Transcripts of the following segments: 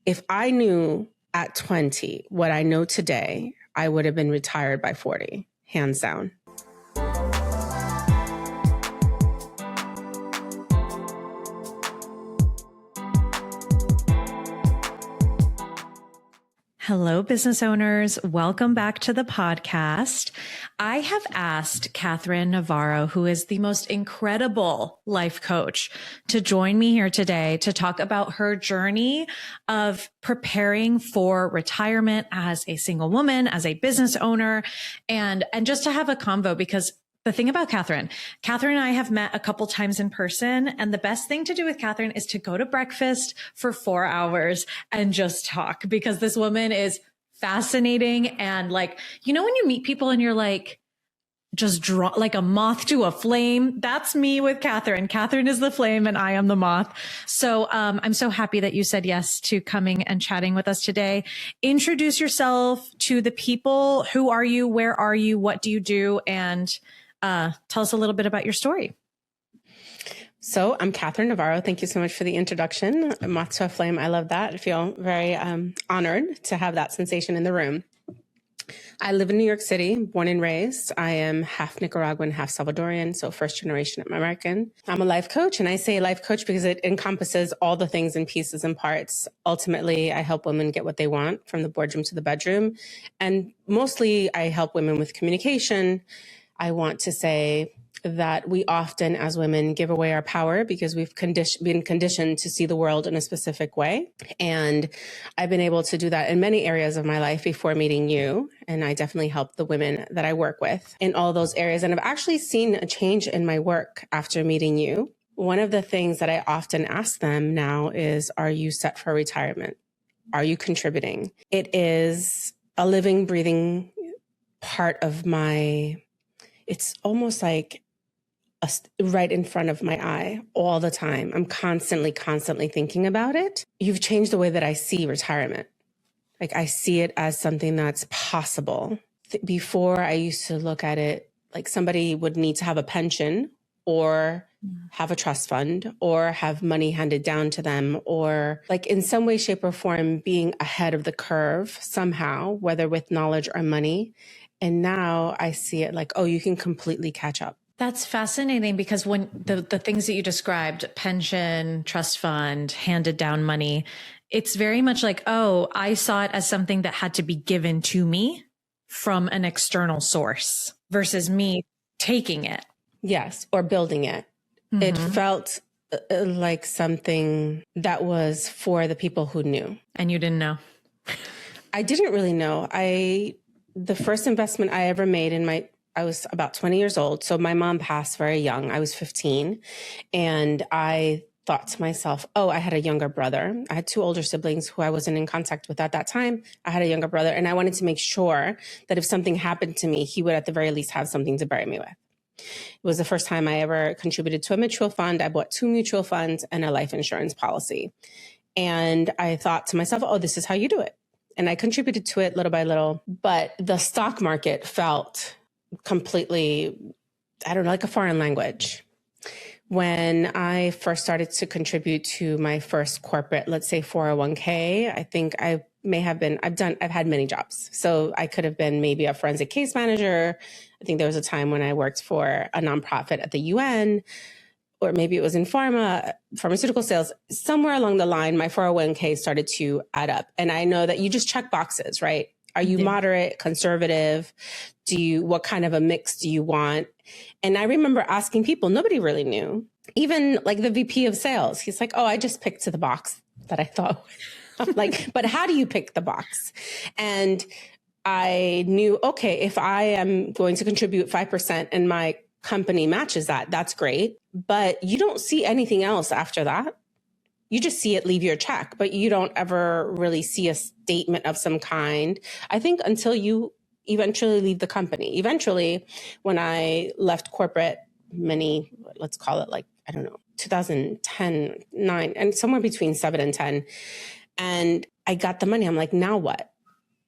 If I knew at 20 what I know today, I would have been retired by 40, hands down. Hello, business owners. Welcome back to the podcast. I have asked Catherine Navarro, who is the most incredible life coach, to join me here today to talk about her journey of preparing for retirement as a single woman, as a business owner, and just to have a convo, because the thing about Catherine and I have met a couple times in person, and the best thing to do with Catherine is to go to breakfast for 4 hours and just talk, because this woman is fascinating. And like, you know, when you meet people and you're like, just draw like a moth to a flame. That's me with Catherine. Catherine is the flame and I am the moth. So I'm so happy that you said yes to coming and chatting with us today. Introduce yourself to the people. Who are you? Where are you? What do you do? And tell us a little bit about your story. So I'm Catherine Navarro. Thank you so much for the introduction. Moth to a flame. I love that. I feel very honored to have that sensation in the room. I live in New York City, born and raised. I am half Nicaraguan, half Salvadorian, so first generation American. I'm a life coach, and I say life coach because it encompasses all the things and pieces and parts. Ultimately, I help women get what they want from the boardroom to the bedroom. And mostly I help women with communication. I want to say that we often, as women, give away our power because we've been conditioned to see the world in a specific way. And I've been able to do that in many areas of my life before meeting you. And I definitely help the women that I work with in all those areas. And I've actually seen a change in my work after meeting you. One of the things that I often ask them now is, are you set for retirement? Are you contributing? It is a living, breathing part of it's almost like right in front of my eye all the time. I'm constantly thinking about it. You've changed the way that I see retirement. Like I see it as something that's possible. Before I used to look at it like somebody would need to have a pension or have a trust fund or have money handed down to them, or like in some way, shape or form being ahead of the curve somehow, whether with knowledge or money. And now I see it like, oh, you can completely catch up. That's fascinating, because when the things that you described, pension, trust fund, handed down money, it's very much like, oh, I saw it as something that had to be given to me from an external source versus me taking it. Yes, or building it. Mm-hmm. It felt like something that was for the people who knew. And you didn't know? I didn't really know. The first investment I ever made I was about 20 years old. So my mom passed very young. I was 15. And I thought to myself, oh, I had a younger brother. I had two older siblings who I wasn't in contact with at that time. I had a younger brother, and I wanted to make sure that if something happened to me, he would at the very least have something to bury me with. It was the first time I ever contributed to a mutual fund. I bought 2 mutual funds and a life insurance policy. And I thought to myself, oh, this is how you do it. And I contributed to it little by little. But the stock market felt completely, I don't know, like a foreign language. When I first started to contribute to my first corporate, let's say 401k, I think I've had many jobs. So I could have been maybe a forensic case manager. I think there was a time when I worked for a nonprofit at the UN, or maybe it was in pharmaceutical sales. Somewhere along the line, my 401k started to add up. And I know that you just check boxes, right? Are you moderate, conservative? What kind of a mix do you want? And I remember asking people, nobody really knew. Even like the VP of sales, he's like, oh, I just picked to the box that I thought. I'm like, but how do you pick the box? And I knew, okay, if I am going to contribute 5% and my company matches that, that's great. But you don't see anything else after that. You just see it leave your check, but you don't ever really see a statement of some kind, I think, until you eventually leave the company. Eventually, when I left corporate, let's call it like, I don't know, 2010, 9, and somewhere between 7 and 10. And I got the money. I'm like, now what?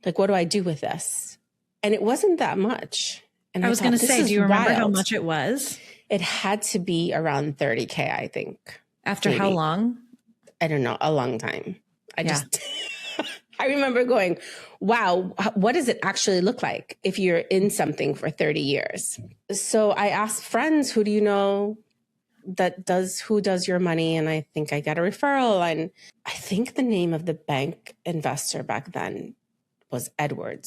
Like, what do I do with this? And it wasn't that much. And I was going to say, do you remember how much it was? It had to be around 30K, I think. After maybe. How long? I don't know, a long time. I remember going, wow, what does it actually look like if you're in something for 30 years? So I asked friends, who do you know who does your money? And I think I got a referral. And I think the name of the bank investor back then was Edward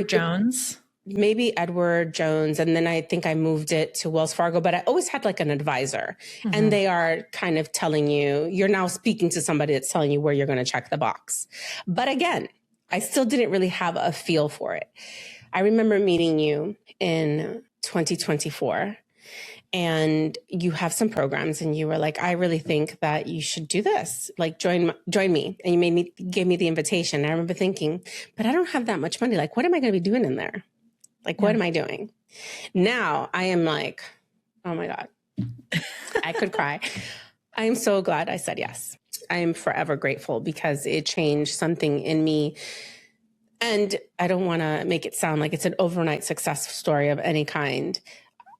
Jones. Maybe Edward Jones. And then I think I moved it to Wells Fargo, but I always had like an advisor, and they are kind of telling you're now speaking to somebody that's telling you where you're going to check the box. But again, I still didn't really have a feel for it. I remember meeting you in 2024, and you have some programs, and you were like, I really think that you should do this. Like join me. And you gave me the invitation. I remember thinking, but I don't have that much money. Like, what am I going to be doing in there? Like, what am I doing? Now I am like, oh my God, I could cry. I am so glad I said yes. I am forever grateful because it changed something in me. And I don't want to make it sound like it's an overnight success story of any kind.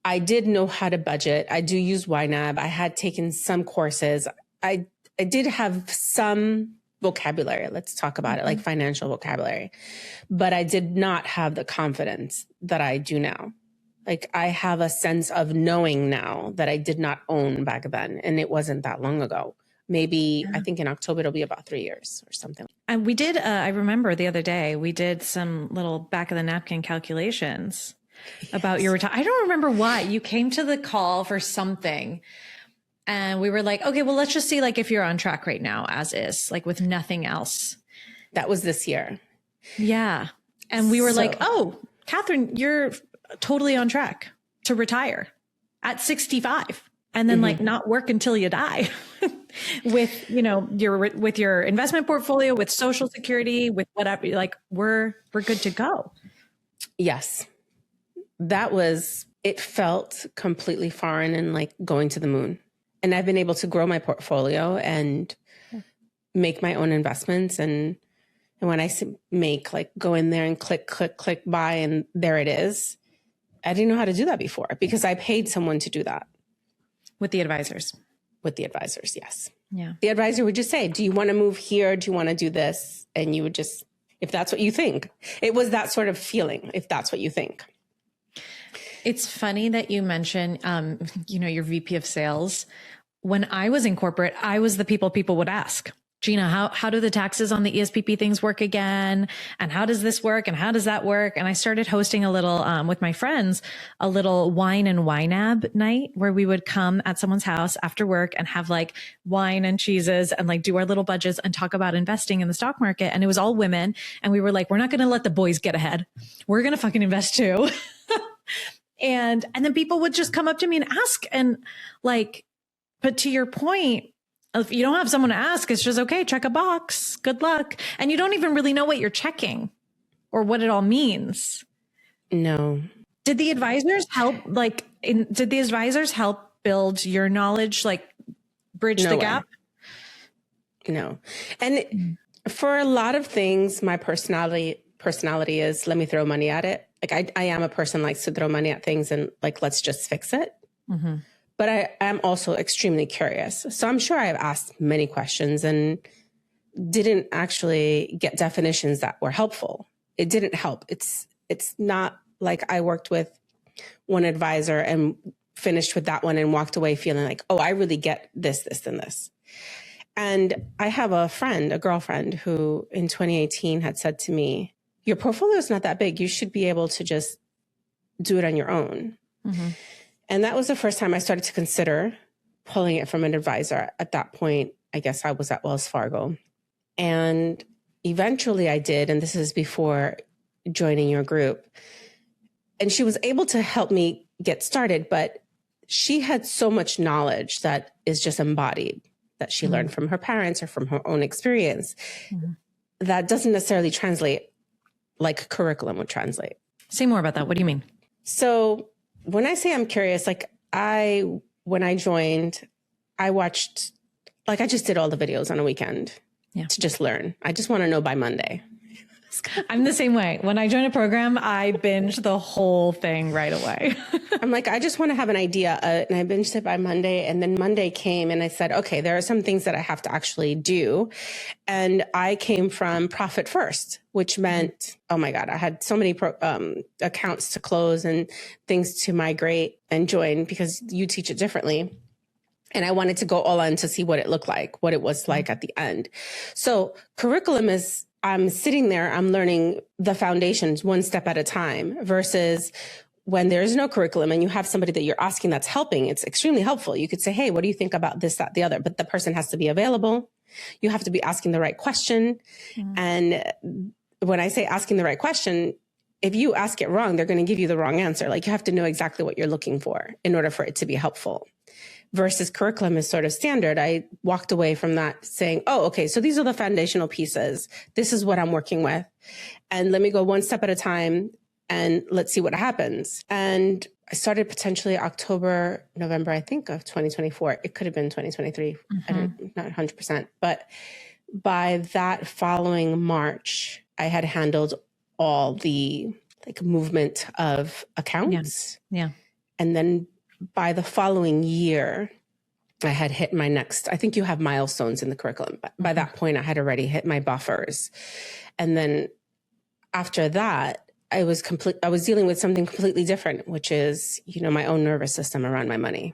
I did know how to budget. I do use YNAB. I had taken some courses. I did have some vocabulary. Let's talk about it, like financial vocabulary. But I did not have the confidence that I do now. Like I have a sense of knowing now that I did not own back then. And it wasn't that long ago. Maybe I think in October, it'll be about 3 years or something. And we did, I remember the other day, we did some little back of the napkin calculations about your retirement. I don't remember why you came to the call for something. And we were like, okay, well, let's just see like if you're on track right now as is, like with nothing else. That was this year. Yeah. And we were like, oh, Catherine, you're totally on track to retire at 65 and then like not work until you die with, with your investment portfolio, with Social Security, with whatever, like we're good to go. Yes. It felt completely foreign and like going to the moon. And I've been able to grow my portfolio and make my own investments. And when I make like go in there and click, buy, and there it is. I didn't know how to do that before because I paid someone to do that. With the advisors. With the advisors, yes. Yeah. The advisor would just say, do you want to move here? Do you want to do this? And you would just, if that's what you think. It was that sort of feeling, if that's what you think. It's funny that you mention, your VP of sales. When I was in corporate, I was the people would ask, Gina, how do the taxes on the ESPP things work again? And how does this work? And how does that work? And I started hosting a little, with my friends, a little wine and YNAB night where we would come at someone's house after work and have like wine and cheeses and like do our little budgets and talk about investing in the stock market. And it was all women. And we were like, we're not going to let the boys get ahead. We're going to fucking invest too. And then people would just come up to me and ask, and like, but to your point, if you don't have someone to ask, it's just, okay, check a box. Good luck. And you don't even really know what you're checking or what it all means. No. Did the advisors help? Did the advisors help build your knowledge, like bridge the gap? No. And for a lot of things, my personality is, let me throw money at it. Like I am a person likes to throw money at things and like, let's just fix it. Mm-hmm. But I am also extremely curious. So I'm sure I've asked many questions and didn't actually get definitions that were helpful. It didn't help. It's not like I worked with one advisor and finished with that one and walked away feeling like, oh, I really get this, and this. And I have a girlfriend who in 2018 had said to me, your portfolio is not that big. You should be able to just do it on your own. Mm-hmm. And that was the first time I started to consider pulling it from an advisor. At that point, I guess I was at Wells Fargo. And eventually I did, and this is before joining your group. And she was able to help me get started, but she had so much knowledge that is just embodied, that she learned from her parents or from her own experience. Mm-hmm. That doesn't necessarily translate like curriculum would translate. Say more about that. What do you mean? So when I say I'm curious, like when I joined, I watched, like I just did all the videos on a weekend to just learn. I just want to know by Monday. I'm the same way. When I join a program, I binge the whole thing right away. I'm like, I just want to have an idea. And I binged it by Monday. And then Monday came and I said, okay, there are some things that I have to actually do. And I came from profit first, which meant, oh my God, I had so many accounts to close and things to migrate and join because you teach it differently. And I wanted to go all in to see what it looked like, what it was like at the end. So curriculum is, I'm sitting there, I'm learning the foundations one step at a time versus when there's no curriculum and you have somebody that you're asking that's helping, it's extremely helpful. You could say, hey, what do you think about this, that, the other? But the person has to be available. You have to be asking the right question. And when I say asking the right question, if you ask it wrong, they're going to give you the wrong answer. Like you have to know exactly what you're looking for in order for it to be helpful. Versus curriculum is sort of standard. I walked away from that saying, oh, okay, so these are the foundational pieces. This is what I'm working with. And let me go one step at a time and let's see what happens. And I started potentially October, November, I think of 2024. It could have been 2023. I'm not 100%. But by that following March, I had handled all the movement of accounts. Yeah. And then by the following year, I had hit my next, I think you have milestones in the curriculum. But by that point, I had already hit my buffers. And then after that, I was dealing with something completely different, which is, my own nervous system around my money.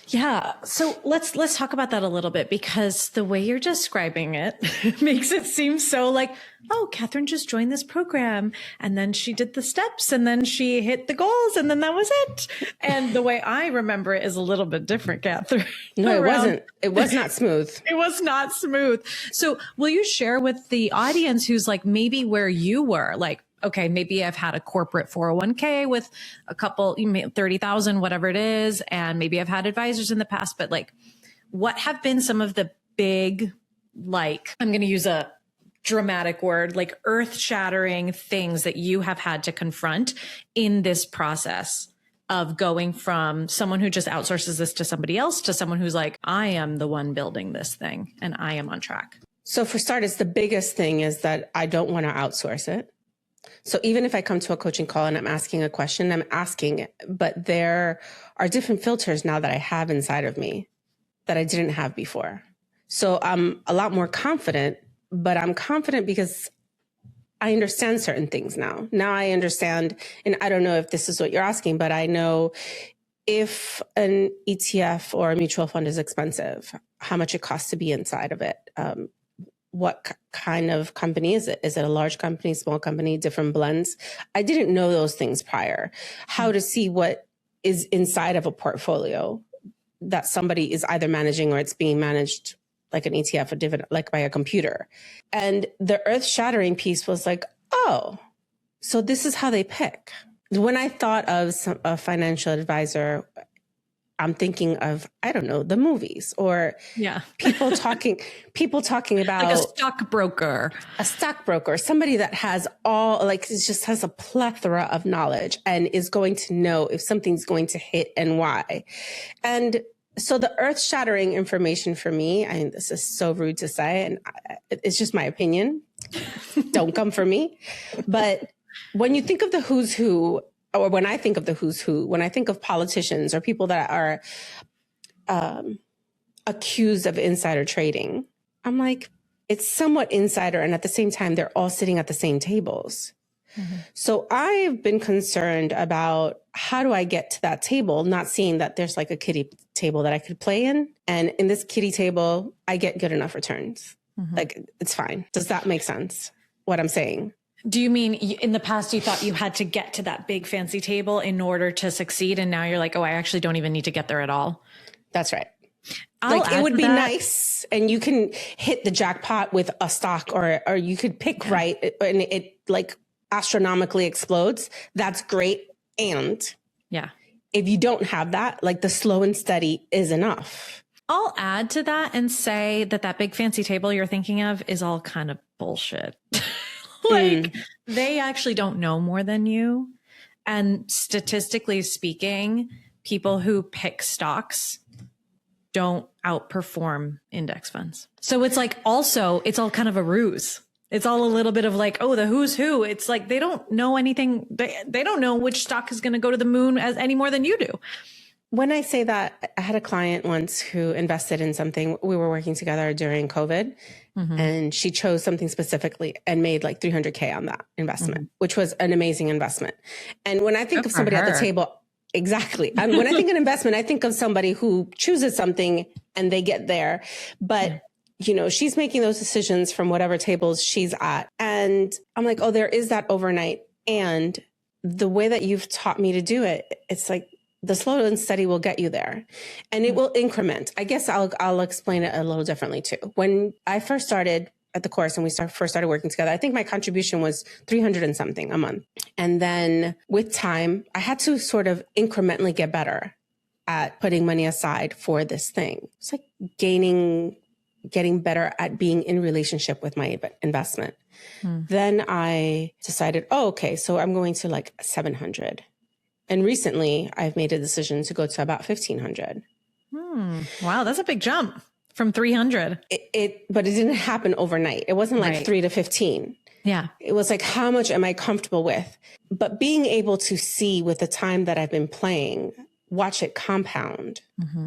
Yeah. So let's talk about that a little bit, because the way you're describing it makes it seem so like, oh, Catherine just joined this program and then she did the steps and then she hit the goals and then that was it. And the way I remember it is a little bit different, Catherine. No, it wasn't. It was not smooth. It was not smooth. So will you share with the audience who's like maybe where you were, like, okay, maybe I've had a corporate 401k with a couple, 30,000, whatever it is. And maybe I've had advisors in the past, but like, what have been some of the big, like, I'm going to use a dramatic word, like earth shattering things that you have had to confront in this process of going from someone who just outsources this to somebody else to someone who's like, I am the one building this thing and I am on track? So for starters, the biggest thing is that I don't want to outsource it. So even if I come to a coaching call and I'm asking a question, I'm asking it, but there are different filters now that I have inside of me that I didn't have before. So I'm a lot more confident, but I'm confident because I understand certain things now. Now I understand, and I don't know if this is what you're asking, but I know if an ETF or a mutual fund is expensive, how much it costs to be inside of it. What kind of company is it? Is it a large company, small company, different blends? I didn't know those things prior. How to see what is inside of a portfolio that somebody is either managing or it's being managed like an ETF or dividend, like by a computer. And the earth shattering piece was like, oh, so this is how they pick. When I thought of a financial advisor, I'm thinking of, I don't know, the movies or people talking about like a stockbroker, somebody that has just has a plethora of knowledge and is going to know if something's going to hit and why. And so the earth shattering information for me, I mean, this is so rude to say, and it's just my opinion. Don't come for me. But when you think of the who's who, or when I think of the who's who, when I think of politicians or people that are accused of insider trading, I'm like, it's somewhat insider. And at the same time, they're all sitting at the same tables. Mm-hmm. So I've been concerned about how do I get to that table, not seeing that there's like a kiddie table that I could play in. And in this kiddie table, I get good enough returns. Mm-hmm. Like, it's fine. Does that make sense? What I'm saying? Do you mean in the past you thought you had to get to that big fancy table in order to succeed? And now you're like, oh, I actually don't even need to get there at all. That's right. It would be nice and you can hit the jackpot with a stock or you could pick right and it like astronomically explodes. That's great. And if you don't have that, like the slow and steady is enough. I'll add to that and say that big fancy table you're thinking of is all kind of bullshit. They actually don't know more than you. And statistically speaking, people who pick stocks don't outperform index funds. So it's like also, it's all kind of a ruse. It's all a little bit of like, oh, the who's who. It's like, they don't know anything. They don't know which stock is going to go to the moon any more than you do. When I say that, I had a client once who invested in something. We were working together during COVID, and she chose something specifically and made like 300K on that investment, which was an amazing investment. And when I think of somebody at the table, exactly. And when I think of investment, I think of somebody who chooses something and they get there. But you know, she's making those decisions from whatever tables she's at. And I'm like, oh, there is that overnight. And the way that you've taught me to do it, it's like the slow and steady will get you there, and it will increment. I guess I'll explain it a little differently too. When I first started at the course and we first started working together, I think my contribution was 300 and something a month. And then with time, I had to sort of incrementally get better at putting money aside for this thing. It's like getting better at being in relationship with my investment. Then I decided, oh, okay, so I'm going to like 700. And recently I've made a decision to go to about 1,500. Wow, that's a big jump from 300. But it didn't happen overnight. It wasn't like 3 to 15. Yeah. It was like, how much am I comfortable with? But being able to see with the time that I've been playing, watch it compound,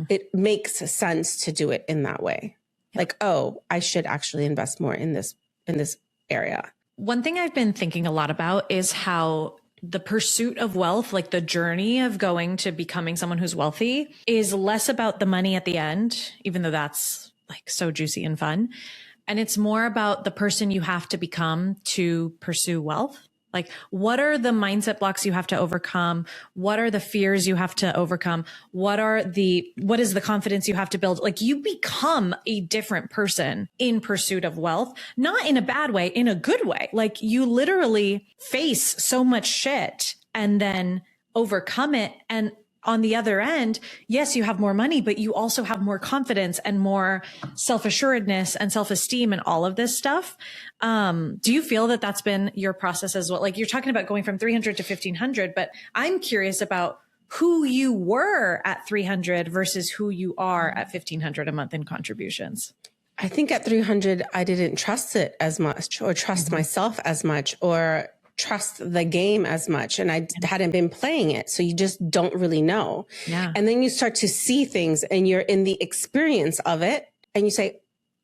it makes sense to do it in that way. Like, oh, I should actually invest more in this area. One thing I've been thinking a lot about is how the pursuit of wealth, like the journey of going to becoming someone who's wealthy, is less about the money at the end, even though that's like so juicy and fun. And it's more about the person you have to become to pursue wealth. Like, what are the mindset blocks you have to overcome? What are the fears you have to overcome? What is the confidence you have to build? Like, you become a different person in pursuit of wealth, not in a bad way, in a good way. Like, you literally face so much shit and then overcome it. And on the other end, yes, you have more money, but you also have more confidence and more self-assuredness and self-esteem and all of this stuff. Do you feel that that's been your process as well? Like, you're talking about going from 300 to 1,500, but I'm curious about who you were at 300 versus who you are at 1,500 a month in contributions. I think at 300, I didn't trust it as much or trust myself as much or trust the game as much. And I hadn't been playing it. So you just don't really know. Yeah. And then you start to see things and you're in the experience of it and you say,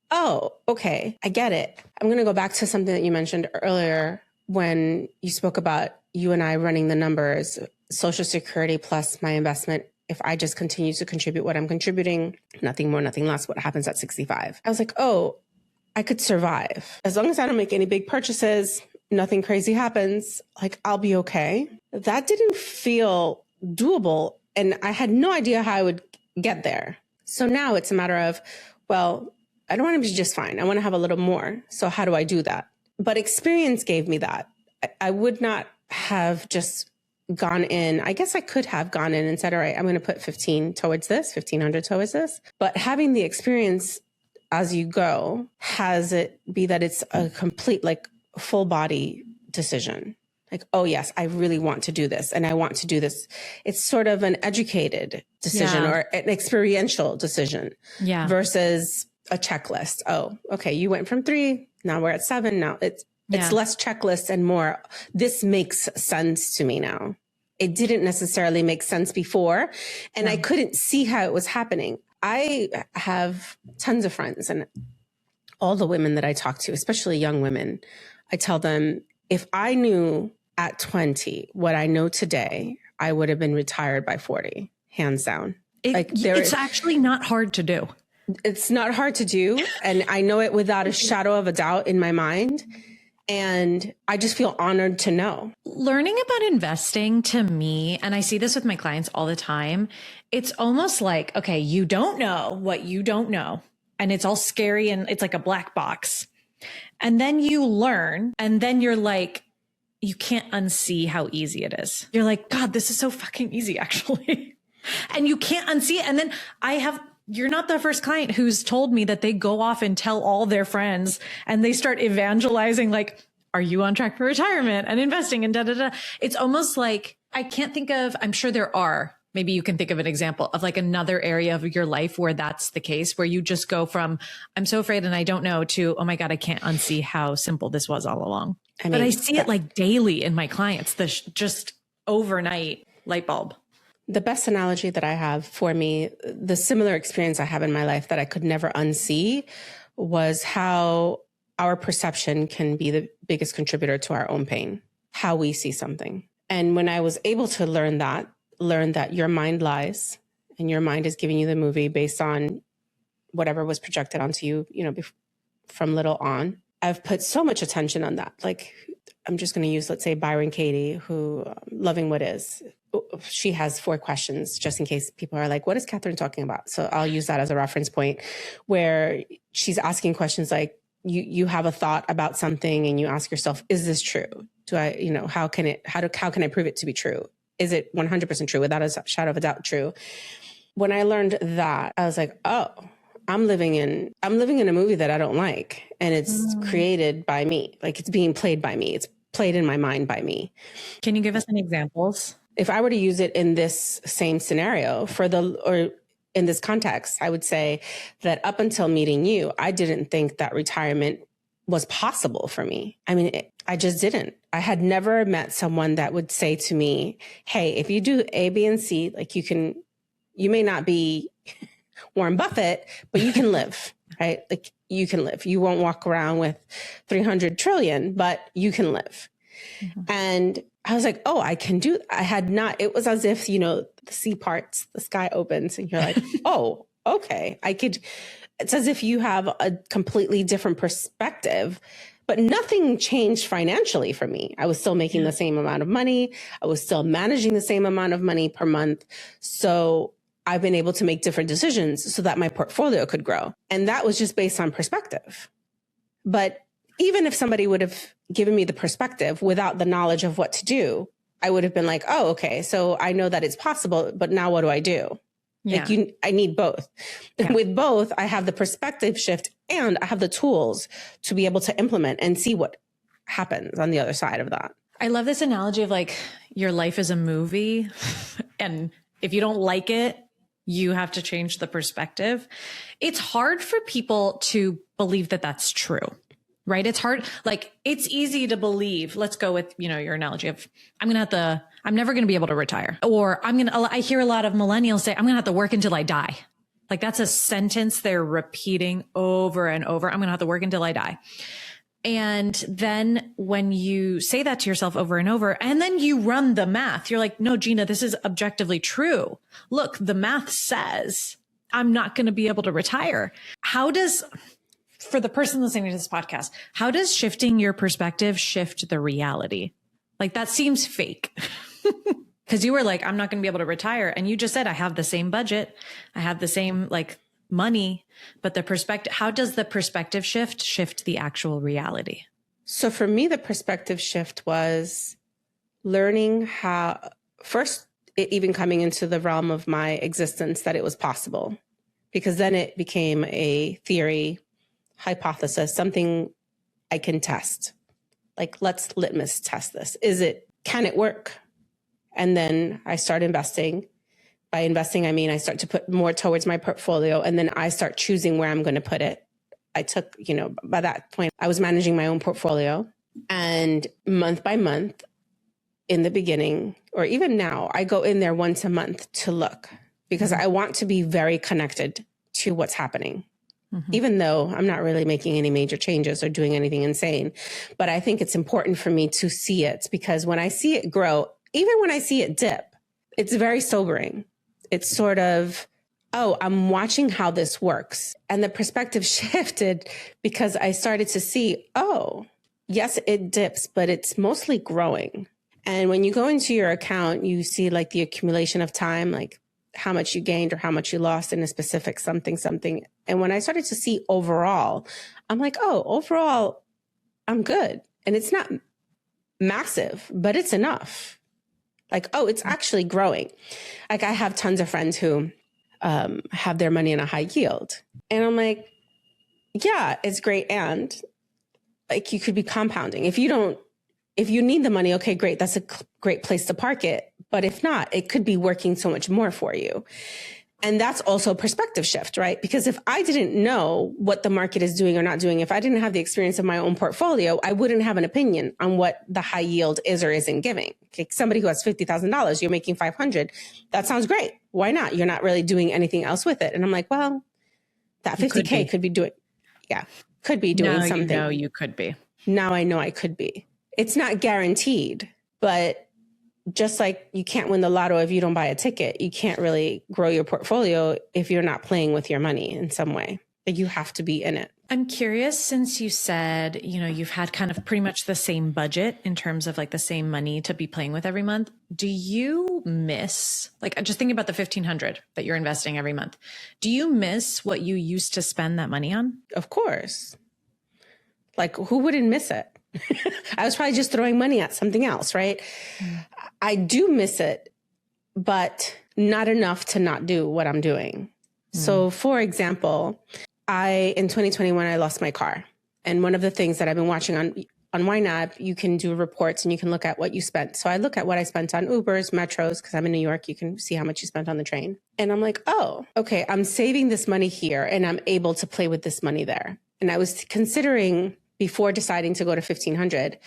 oh, okay, I get it. I'm going to go back to something that you mentioned earlier when you spoke about you and I running the numbers, Social Security plus my investment. If I just continue to contribute what I'm contributing, nothing more, nothing less, what happens at 65? I was like, oh, I could survive. As long as I don't make any big purchases, nothing crazy happens, like I'll be okay. That didn't feel doable. And I had no idea how I would get there. So now it's a matter of, well, I don't want to be just fine. I want to have a little more. So how do I do that? But experience gave me that. I would not have just gone in. I guess I could have gone in and said, all right, I'm going to put 15 towards this, 1,500 towards this. But having the experience as you go has it be that it's a complete, like, full body decision. Like, oh yes, I really want to do this and I want to do this. It's sort of an educated decision or an experiential decision versus a checklist. Oh, okay. You went from 3. Now we're at 7. Now it's less checklist and more. This makes sense to me now. It didn't necessarily make sense before. And I couldn't see how it was happening. I have tons of friends and all the women that I talk to, especially young women, I tell them, if I knew at 20 what I know today, I would have been retired by 40, hands down. It's actually not hard to do. It's not hard to do. And I know it without a shadow of a doubt in my mind. And I just feel honored to know. Learning about investing to me, and I see this with my clients all the time, it's almost like, okay, you don't know what you don't know. And it's all scary and it's like a black box. And then you learn, and then you're like, you can't unsee how easy it is. You're like, God, this is so fucking easy, actually. And you can't unsee it. And then you're not the first client who's told me that they go off and tell all their friends and they start evangelizing, like, are you on track for retirement and investing and da, da, da. It's almost like, I can't think of, I'm sure there are Maybe you can think of an example of like another area of your life where that's the case, where you just go from, I'm so afraid and I don't know, to, oh my God, I can't unsee how simple this was all along. But I see it like daily in my clients, just overnight light bulb. The best analogy that I have for me, the similar experience I have in my life that I could never unsee, was how our perception can be the biggest contributor to our own pain, how we see something. And when I was able to learn that your mind lies and your mind is giving you the movie based on whatever was projected onto you, from little on, I've put so much attention on that. Like, I'm just going to use, let's say, Byron Katie, who Loving What Is. She has 4 questions just in case people are like, what is Catherine talking about? So I'll use that as a reference point, where she's asking questions like, you have a thought about something and you ask yourself, is this true? Do I, how can I prove it to be true? Is it 100% true, without a shadow of a doubt true? When I learned that, I was like, oh, I'm living in a movie that I don't like. And it's created by me. Like, it's being played by me. It's played in my mind by me. Can you give us any examples? If I were to use it in this same scenario or in this context, I would say that up until meeting you, I didn't think that retirement was possible for me. I mean, I just didn't. I had never met someone that would say to me, hey, if you do A, B, and C, like you may not be Warren Buffett, but you can live, right? Like, you can live. You won't walk around with 300 trillion, but you can live. Mm-hmm. And I was like, oh, I can do. I had not. It was as if, the sea parts, the sky opens, and you're like, oh, okay, I could. It's as if you have a completely different perspective, but nothing changed financially for me. I was still making the same amount of money. I was still managing the same amount of money per month. So I've been able to make different decisions so that my portfolio could grow. And that was just based on perspective. But even if somebody would have given me the perspective without the knowledge of what to do, I would have been like, oh, okay, so I know that it's possible, but now what do I do? Yeah. Like, I need both. Yeah. With both, I have the perspective shift and I have the tools to be able to implement and see what happens on the other side of that. I love this analogy of like, your life is a movie. And if you don't like it, you have to change the perspective. It's hard for people to believe that that's true. Right? It's hard. Like, it's easy to believe. Let's go with, your analogy of, I'm never going to be able to retire. Or I hear a lot of millennials say, I'm going to have to work until I die. Like, that's a sentence they're repeating over and over. I'm going to have to work until I die. And then when you say that to yourself over and over, and then you run the math, you're like, no, Gina, this is objectively true. Look, the math says I'm not going to be able to retire. For the person listening to this podcast, how does shifting your perspective shift the reality? Like, that seems fake. Because you were like, I'm not going to be able to retire. And you just said, I have the same budget. I have the same money, but how does the perspective shift the actual reality? So for me, the perspective shift was learning how, first, it even coming into the realm of my existence, that it was possible, because then it became a theory, hypothesis, something I can test. Like, let's litmus test this. Can it work? And then I start investing. By investing, I mean, I start to put more towards my portfolio, and then I start choosing where I'm going to put it. I took, by that point, I was managing my own portfolio, and month by month in the beginning, or even now, I go in there once a month to look, because I want to be very connected to what's happening. Mm-hmm. Even though I'm not really making any major changes or doing anything insane. But I think it's important for me to see it, because when I see it grow, even when I see it dip, it's very sobering. It's sort of, oh, I'm watching how this works. And the perspective shifted because I started to see, oh, yes, it dips, but it's mostly growing. And when you go into your account, you see like the accumulation of time, like how much you gained or how much you lost in a specific something. And when I started to see overall, I'm like, oh, overall, I'm good. And it's not massive, but it's enough. Like, oh, it's actually growing. Like, I have tons of friends who have their money in a high yield. And I'm like, yeah, it's great. And like, you could be compounding. If you need the money, okay, great. That's a great place to park it. But if not, it could be working so much more for you. And that's also a perspective shift, right? Because if I didn't know what the market is doing or not doing, if I didn't have the experience of my own portfolio, I wouldn't have an opinion on what the high yield is or isn't giving. Like somebody who has $50,000, you're making 500. That sounds great. Why not? You're not really doing anything else with it. And I'm like, well, that 50K could be doing something. No, you could be. Now I know I could be. It's not guaranteed, but just like you can't win the lotto if you don't buy a ticket, you can't really grow your portfolio if you're not playing with your money in some way. Like you have to be in it. I'm curious, since you said, you've had kind of pretty much the same budget in terms of like the same money to be playing with every month. Do you miss, like just thinking about the $1,500 that you're investing every month, do you miss what you used to spend that money on? Of course. Like who wouldn't miss it? I was probably just throwing money at something else, right? I do miss it, but not enough to not do what I'm doing. So for example, in 2021, I lost my car. And one of the things that I've been watching on YNAB, you can do reports and you can look at what you spent. So I look at what I spent on Ubers, metros, because I'm in New York, you can see how much you spent on the train. And I'm like, oh, okay, I'm saving this money here and I'm able to play with this money there. And I was considering before deciding to go to 1,500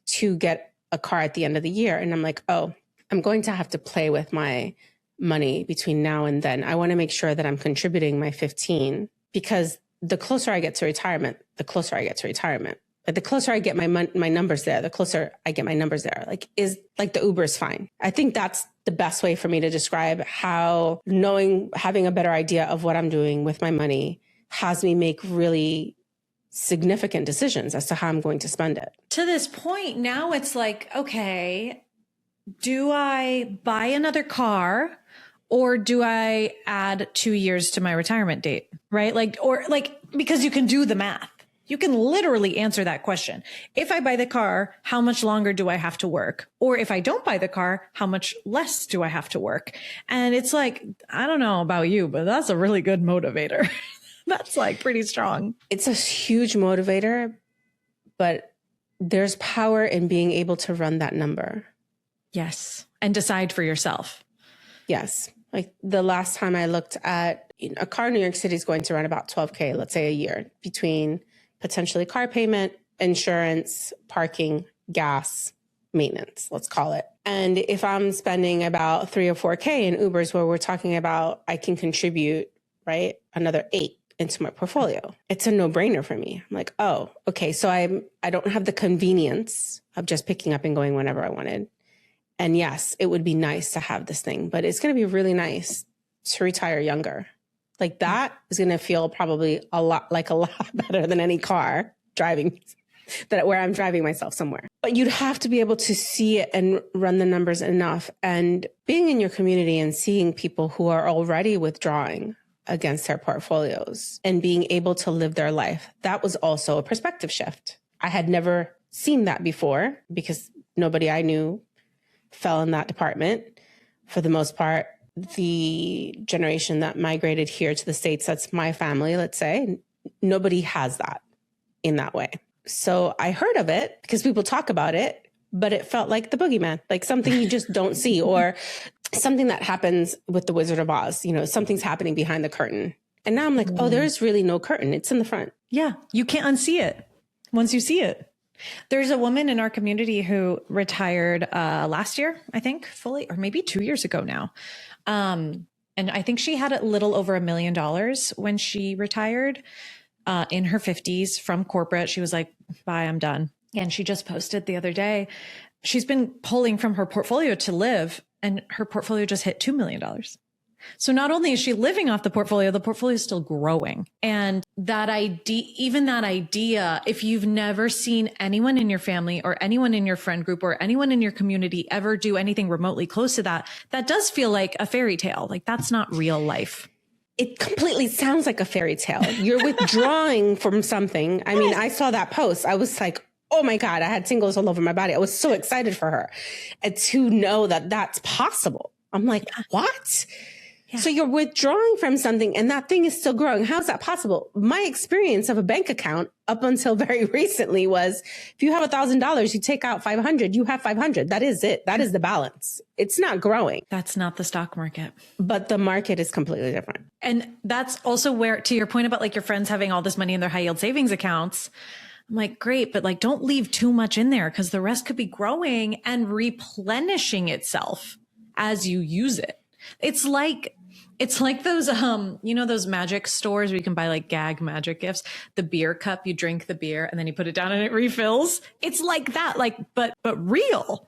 to get a car at the end of the year. And I'm like, oh, I'm going to have to play with my money between now and then. I want to make sure that I'm contributing my 15 because the closer I get to retirement, the closer I get to retirement. But the closer I get my numbers there, the closer I get my numbers there. Like the Uber is fine. I think that's the best way for me to describe how having a better idea of what I'm doing with my money has me make really significant decisions as to how I'm going to spend it. To this point, now it's like, okay, do I buy another car or do I add 2 years to my retirement date? Right? Because you can do the math. You can literally answer that question. If I buy the car, how much longer do I have to work? Or if I don't buy the car, how much less do I have to work? And it's like, I don't know about you, but that's a really good motivator. That's like pretty strong. It's a huge motivator, but there's power in being able to run that number. Yes. And decide for yourself. Yes. Like the last time I looked at a car in New York City is going to run about 12K, let's say a year, between potentially car payment, insurance, parking, gas, maintenance, let's call it. And if I'm spending about 3 or 4K in Ubers where we're talking about I can contribute, right, another 8 into my portfolio, it's a no-brainer for me. I'm like, oh, okay. So I don't have the convenience of just picking up and going whenever I wanted. And yes, it would be nice to have this thing, but it's going to be really nice to retire younger. Like that is going to feel probably a lot better than any car driving where I'm driving myself somewhere. But you'd have to be able to see it and run the numbers enough. And being in your community and seeing people who are already withdrawing against their portfolios and being able to live their life, that was also a perspective shift. I had never seen that before because nobody I knew fell in that department. For the most part, the generation that migrated here to the States, that's my family, let's say, nobody has that in that way. So I heard of it because people talk about it, but it felt like the boogeyman, like something you just don't see, or something that happens with the Wizard of Oz. Something's happening behind the curtain. And now I'm like, oh, there's really no curtain. It's in the front. Yeah. You can't unsee it once you see it. There's a woman in our community who retired last year, I think, fully, or maybe 2 years ago now. And I think she had a little over $1 million when she retired in her 50s from corporate. She was like, bye, I'm done. And she just posted the other day, she's been pulling from her portfolio to live, and her portfolio just hit $2 million. So not only is she living off the portfolio is still growing. And that idea, if you've never seen anyone in your family or anyone in your friend group or anyone in your community ever do anything remotely close to that, that does feel like a fairy tale. Like that's not real life. It completely sounds like a fairy tale. You're withdrawing from something. I mean, I saw that post. I was like, oh my God, I had tingles all over my body. I was so excited for her. And to know that that's possible. I'm like, what? Yeah. So you're withdrawing from something and that thing is still growing. How is that possible? My experience of a bank account up until very recently was if you have $1,000, you take out 500, you have 500. That is it. That is the balance. It's not growing. That's not the stock market. But the market is completely different. And that's also where, to your point about like your friends having all this money in their high yield savings accounts, I'm like, great, but like don't leave too much in there because the rest could be growing and replenishing itself as you use it. It's like those, those magic stores where you can buy like gag magic gifts, the beer cup, you drink the beer and then you put it down and it refills. It's like that, but real.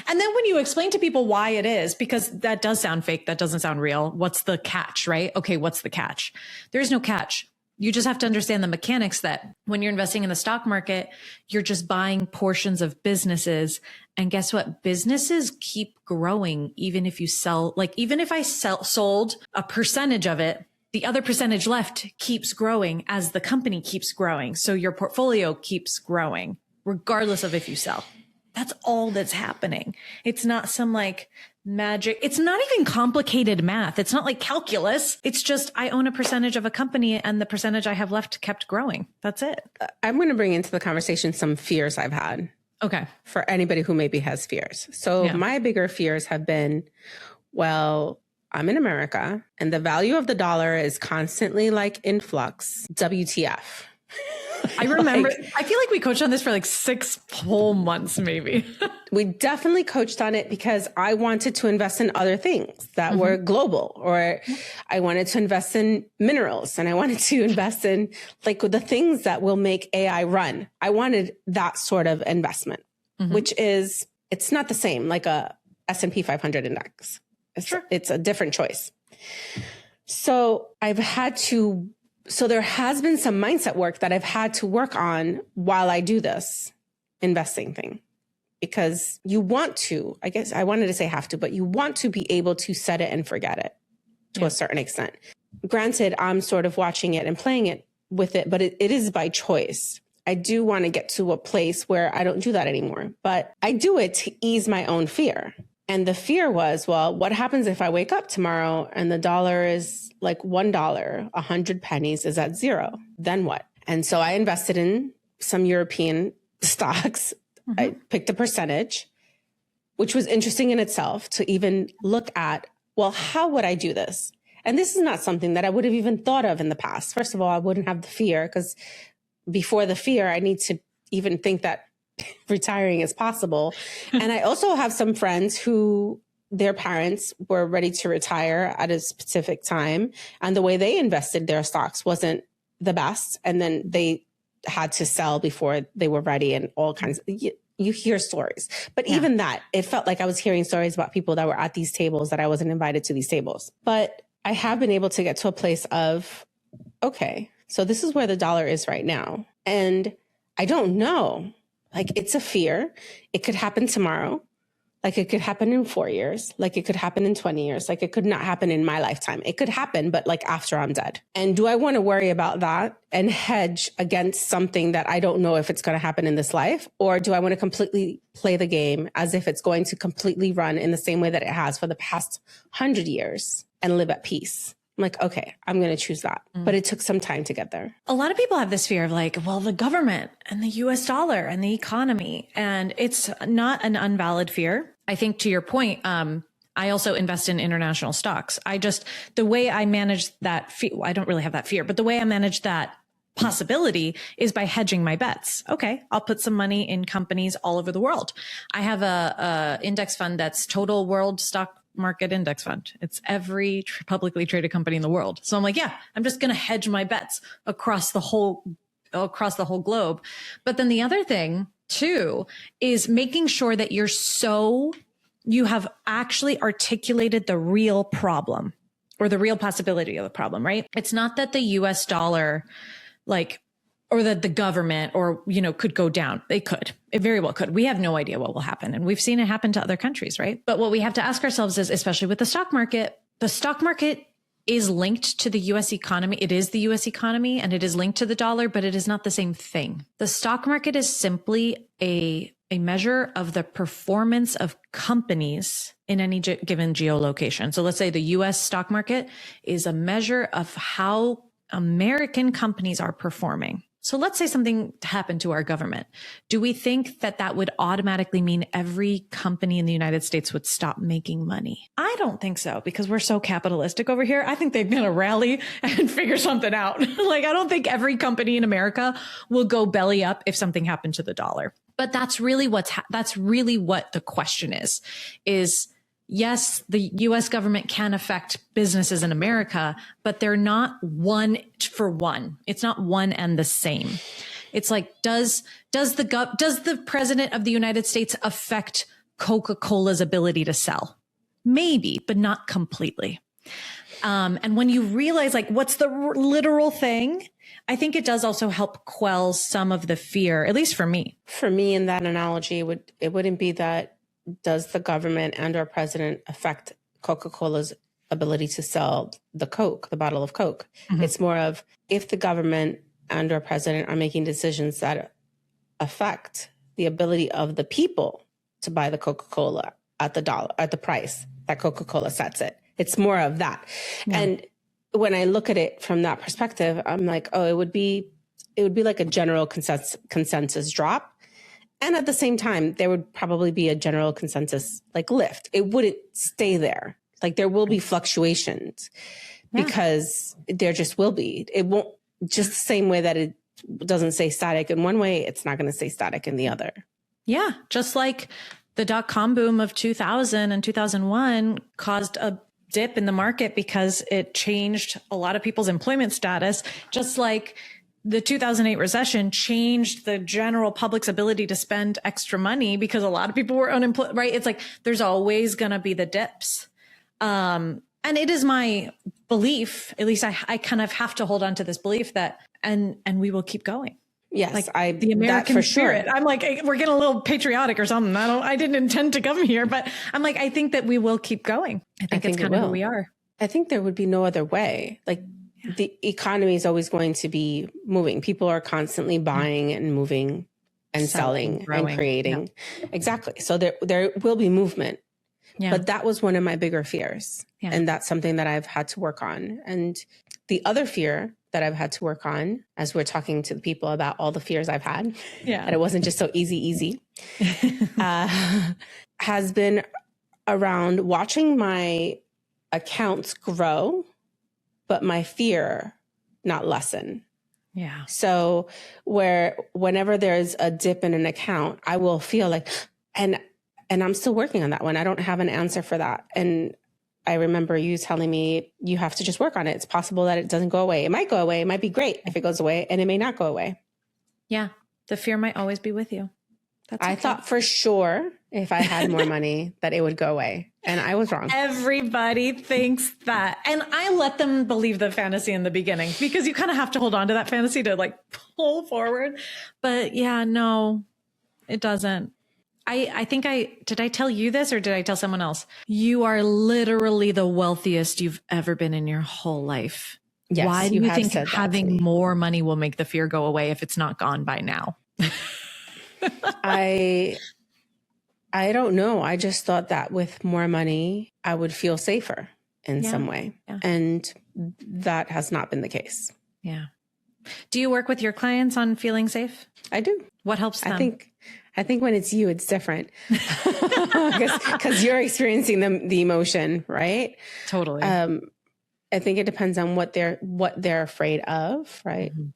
And then when you explain to people why it is, because that does sound fake, that doesn't sound real. What's the catch, right? Okay. What's the catch? There's no catch. You just have to understand the mechanics that when you're investing in the stock market, you're just buying portions of businesses. And guess what? Businesses keep growing. Even if you sell, even if I sold a percentage of it, the other percentage left keeps growing as the company keeps growing. So your portfolio keeps growing regardless of if you sell. That's all that's happening. It's not some like magic. It's not even complicated math. It's not like calculus. It's just I own a percentage of a company and the percentage I have left kept growing. That's it. I'm going to bring into the conversation some fears I've had. Okay. For anybody who maybe has fears. So my bigger fears have been, well, I'm in America and the value of the dollar is constantly like in flux. WTF? I remember, I feel like we coached on this for like 6 whole months, maybe. We definitely coached on it because I wanted to invest in other things that were global, or I wanted to invest in minerals and I wanted to invest in like the things that will make AI run. I wanted that sort of investment, which is, it's not the same like a S&P 500 index. It's a different choice. So there has been some mindset work that I've had to work on while I do this investing thing, because you want to, I guess I wanted to say have to, but you want to be able to set it and forget it to a certain extent. Granted, I'm sort of watching it and playing it with it, but it is by choice. I do want to get to a place where I don't do that anymore, but I do it to ease my own fear. And the fear was, well, what happens if I wake up tomorrow and the dollar is like $1, 100 pennies is at zero? Then what? And so I invested in some European stocks. I picked a percentage, which was interesting in itself to even look at, well, how would I do this? And this is not something that I would have even thought of in the past. First of all, I wouldn't have the fear because before the fear, I need to even think that retiring is possible. And I also have some friends who their parents were ready to retire at a specific time. And the way they invested their stocks wasn't the best. And then they had to sell before they were ready and all kinds of, you hear stories. But even that, it felt like I was hearing stories about people that were at these tables that I wasn't invited to these tables. But I have been able to get to a place of, okay, so this is where the dollar is right now. And I don't know. Like, it's a fear. It could happen tomorrow. Like, it could happen in 4 years. Like, it could happen in 20 years. Like, it could not happen in my lifetime. It could happen, but like after I'm dead. And do I want to worry about that and hedge against something that I don't know if it's going to happen in this life? Or do I want to completely play the game as if it's going to completely run in the same way that it has for the past 100 years and live at peace? I'm like, okay, I'm going to choose that. But it took some time to get there. A lot of people have this fear of like, well, the government and the US dollar and the economy. And it's not an unvalid fear. I think to your point, I also invest in international stocks. The way I manage that, I don't really have that fear, but the way I manage that possibility is by hedging my bets. Okay, I'll put some money in companies all over the world. I have a index fund that's total world stock market index fund. It's every publicly traded company in the world. So I'm like, yeah, I'm just going to hedge my bets across the whole globe. But then the other thing too is making sure that you have actually articulated the real problem or the real possibility of the problem, right? It's not that the US dollar, or that the government could go down. They could. It very well could. We have no idea what will happen. And we've seen it happen to other countries, right? But what we have to ask ourselves is, especially with the stock market is linked to the US economy. It is the US economy and it is linked to the dollar, but it is not the same thing. The stock market is simply a a measure of the performance of companies in any given geolocation. So let's say the US stock market is a measure of how American companies are performing. So let's say something happened to our government. Do we think that that would automatically mean every company in the United States would stop making money? I don't think so, because we're so capitalistic over here. I think they're going to rally and figure something out. Like, I don't think every company in America will go belly up if something happened to the dollar. But that's really what the question is yes, the US government can affect businesses in America, but they're not one for one. It's not one and the same. It's like, does the president of the United States affect Coca-Cola's ability to sell? Maybe, but not completely. And when you realize, like, what's the literal thing, I think it does also help quell some of the fear, at least for me. For me, in that analogy, it wouldn't be that does the government and our president affect Coca-Cola's ability to sell the Coke, the bottle of Coke. Mm-hmm. It's more of, if the government and our president are making decisions that affect the ability of the people to buy the Coca-Cola at the price that Coca-Cola sets it. It's more of that. Yeah. And when I look at it from that perspective, I'm like, oh, it would be like a general consensus drop. And at the same time, there would probably be a general consensus like lift. It wouldn't stay there. Like, there will be fluctuations because there just will be. It won't, just the same way that it doesn't stay static in one way, it's not going to stay static in the other. Yeah. Just like the dot-com boom of 2000 and 2001 caused a dip in the market because it changed a lot of people's employment status, just like the 2008 recession changed the general public's ability to spend extra money because a lot of people were unemployed, right? It's like, there's always going to be the dips. And it is my belief, at least I kind of have to hold on to this belief that, and we will keep going. Yes. Like, the American for spirit. Sure. I'm like, we're getting a little patriotic or something. I didn't intend to come here, but I'm like, I think that we will keep going. I think it's kind of who we are. I think there would be no other way. Like, the economy is always going to be moving. People are constantly buying and moving and selling and creating. Yeah. Exactly. So there will be movement. Yeah. But that was one of my bigger fears. Yeah. And that's something that I've had to work on. And the other fear that I've had to work on, as we're talking to the people about all the fears I've had, that it wasn't just so easy, has been around watching my accounts grow, but my fear not lessen. Yeah. So whenever there's a dip in an account, I will feel like, and I'm still working on that one. I don't have an answer for that. And I remember you telling me you have to just work on it. It's possible that it doesn't go away. It might go away. It might be great if it goes away, and it may not go away. Yeah. The fear might always be with you. I thought for sure if I had more money that it would go away. And I was wrong. Everybody thinks that. And I let them believe the fantasy in the beginning, because you kind of have to hold on to that fantasy to like pull forward. But yeah, no, it doesn't. I think did I tell you this, or did I tell someone else? You are literally the wealthiest you've ever been in your whole life. Yes, why do you think having more money will make the fear go away if it's not gone by now? I don't know. I just thought that with more money, I would feel safer in some way. Yeah. And that has not been the case. Yeah. Do you work with your clients on feeling safe? I do. What helps them? I think when it's you, it's different because you're experiencing the emotion, right? Totally. I think it depends on what they're afraid of, right? Mm-hmm.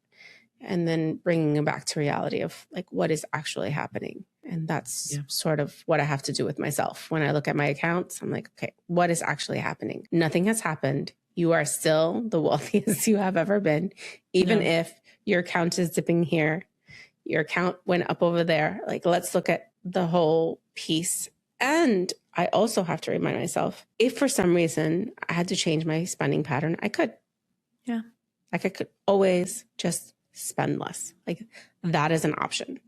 And then bringing them back to reality of like what is actually happening. And that's sort of what I have to do with myself. When I look at my accounts, I'm like, okay, what is actually happening? Nothing has happened. You are still the wealthiest you have ever been. Even if your account is dipping here, your account went up over there. Like, let's look at the whole piece. And I also have to remind myself, if for some reason I had to change my spending pattern, I could. Yeah. Like, I could always just spend less. Like, that is an option.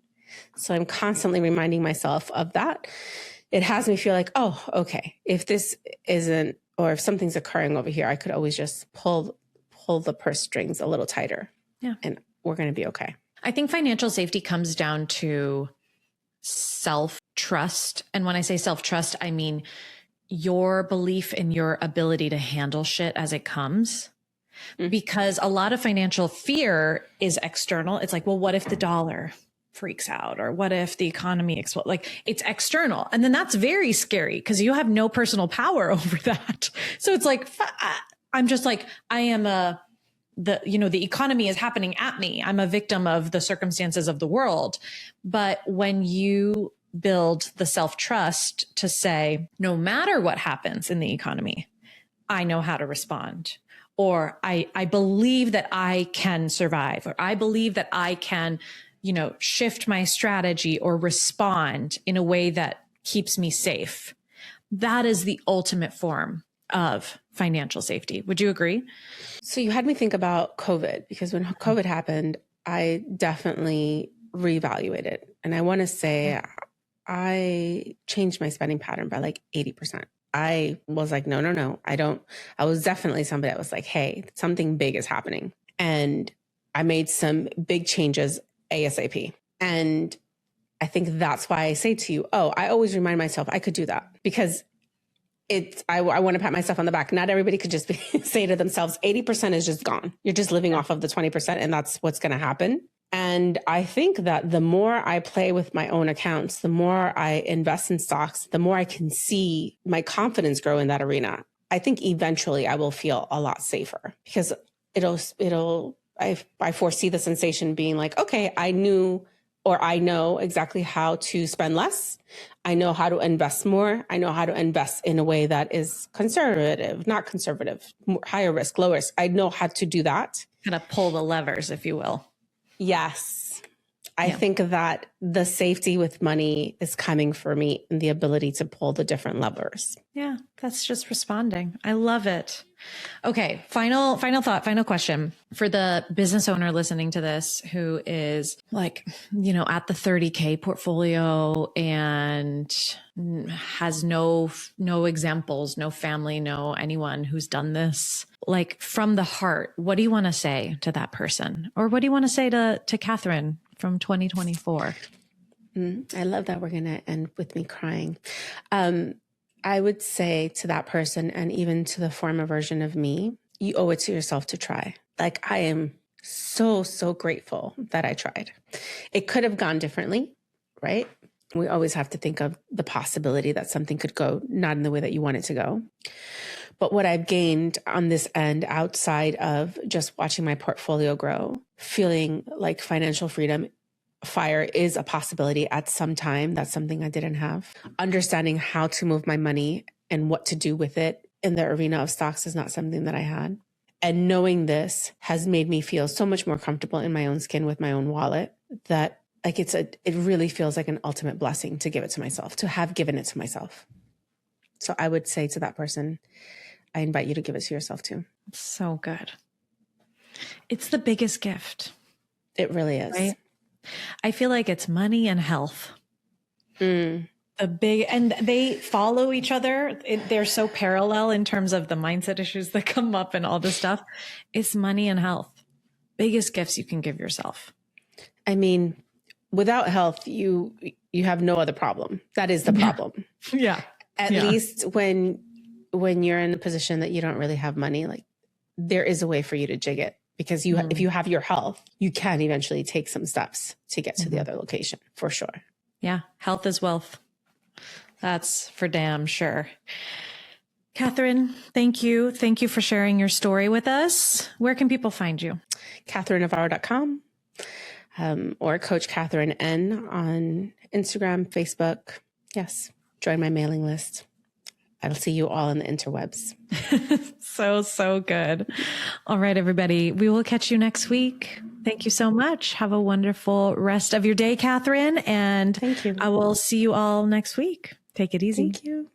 So I'm constantly reminding myself of that. It has me feel like, oh, okay, if this isn't, or if something's occurring over here, I could always just pull the purse strings a little tighter. Yeah. And we're going to be okay. I think financial safety comes down to self-trust. And when I say self-trust, I mean your belief in your ability to handle shit as it comes. Because a lot of financial fear is external. It's like, well, what if the dollar freaks out? Or what if the economy explodes? Like, it's external. And then that's very scary because you have no personal power over that. So it's like, I'm just like, I am the economy is happening at me. I'm a victim of the circumstances of the world. But when you build the self-trust to say, no matter what happens in the economy, I know how to respond. Or I believe that I can survive, or I believe that I can, shift my strategy or respond in a way that keeps me safe. That is the ultimate form of financial safety. Would you agree? So you had me think about COVID, because when COVID happened, I definitely reevaluated. And I want to say I changed my spending pattern by like 80%. I was like, no, I was definitely somebody that was like, hey, something big is happening. And I made some big changes ASAP. And I think that's why I say to you, I always remind myself I could do that, because I want to pat myself on the back. Not everybody could just say to themselves, 80% is just gone. You're just living off of the 20%, and that's what's going to happen. And I think that the more I play with my own accounts, the more I invest in stocks, the more I can see my confidence grow in that arena. I think eventually I will feel a lot safer, because I foresee the sensation being like, okay, I know exactly how to spend less. I know how to invest more. I know how to invest in a way that is not conservative, higher risk, low risk. I know how to do that. Kind of pull the levers, if you will. Yes. I think that the safety with money is coming for me, and the ability to pull the different levers. Yeah, that's just responding. I love it. Okay, final thought, final question for the business owner listening to this who is like, at the 30K portfolio and has no examples, no family, no anyone who's done this. Like, from the heart, what do you want to say to that person? Or what do you want to say to Catherine from 2024? I love that we're going to end with me crying. I would say to that person, and even to the former version of me, you owe it to yourself to try. Like, I am so, so grateful that I tried. It could have gone differently, right? We always have to think of the possibility that something could go not in the way that you want it to go. But what I've gained on this end, outside of just watching my portfolio grow, feeling like financial freedom fire is a possibility at some time. That's something I didn't have. Understanding how to move my money and what to do with it in the arena of stocks is not something that I had. And knowing this has made me feel so much more comfortable in my own skin with my own wallet, that like it really feels like an ultimate blessing to give it to myself, to have given it to myself. So I would say to that person, I invite you to give it to yourself too. So good. It's the biggest gift. It really is. Right? I feel like it's money and health. And they follow each other. They're so parallel in terms of the mindset issues that come up and all this stuff. It's money and health. Biggest gifts you can give yourself. I mean, without health, you have no other problem. That is the problem. Yeah. At least when you're in a position that you don't really have money, like, there is a way for you to jig it. Because if you have your health, you can eventually take some steps to get to the other location, for sure. Yeah. Health is wealth. That's for damn sure. Catherine, thank you. Thank you for sharing your story with us. Where can people find you? CatherineNavarro.com or Coach Catherine N on Instagram, Facebook. Yes. Join my mailing list. I'll see you all in the interwebs. So good. All right, everybody. We will catch you next week. Thank you so much. Have a wonderful rest of your day, Catherine. And thank you. I will see you all next week. Take it easy. Thank you.